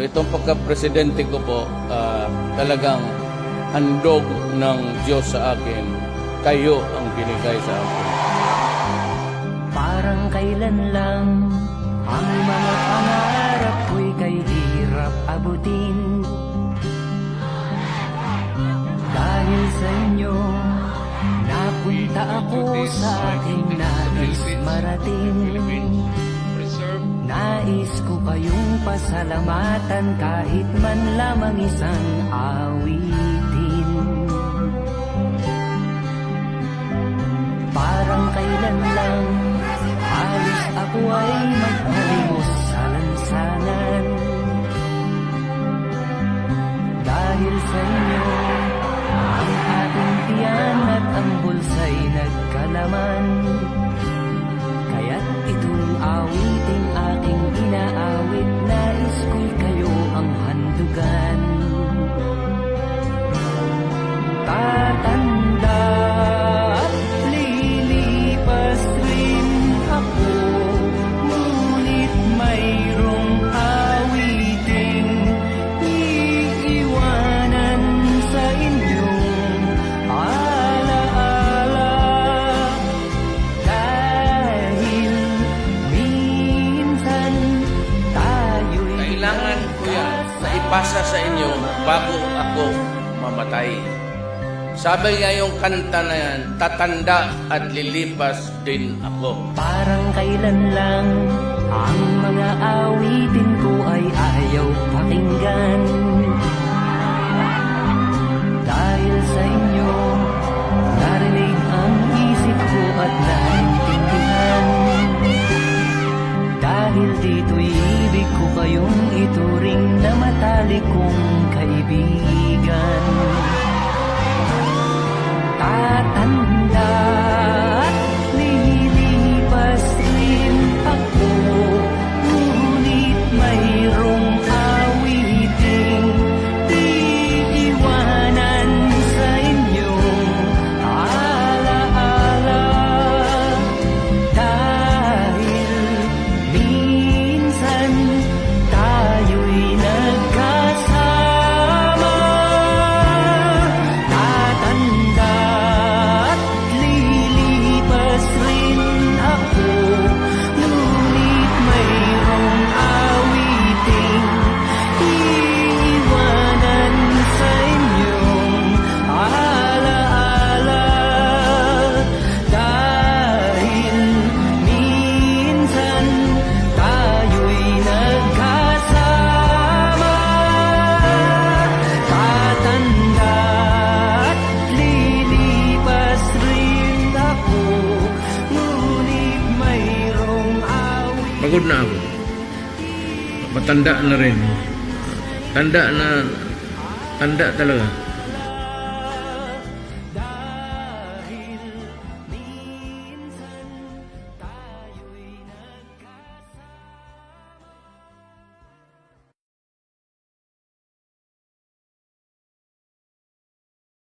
ito. Itong pagka-presidente ko po, talagang handog ng Diyos sa akin. Kayo ang binigay sa akin. Parang kailan lang ang mga pangarap ko'y kay hirap abutin. Dahil sa inyo, napunta ako sa aking nais marating. Nais ko kayong pasalamatan kahit man lamang isang awitin. Parang kailan lang halos ako ay maghalimos sa lansangan. Dahil sa inyo, ang ating tiyan at ang bulsa'y nagkalaman. Kaya't itong awiting aking inaawit, nais ko'y kayo ang handugan. Tatanda at lilipas rin ako, ngunit mayroong awiting iiwanan sa inyong alaala. Dahil minsan tayo'y Kailangan ko yan na ipasa sa inyo bago ako mamatay. Sabi nga yung kanta na yan, tatanda at lilipas din ako. parang kailan lang ang mga awitin ko ay ayaw pakinggan. Dahil sa inyo, narinig ang isip ko at naintindihan. Dahil dito'y ibig ko kayong ituring na matalik kong kaibigan. Tatanda at lilipas rin ako, ngunit mayroong awiting iiwanan sa inyong alaala. Dahil minsan tayo'y nagkasama. Tatanda at lilipas rin ako, ngunit mayroong awiting iiwanan sa inyong alaala. Dahil minsan tayo'y nagkasama. Tatanda at lilipas rin ako, ngunit mayroong awiting. Pagod na ako. Matanda na rin. Tanda talaga.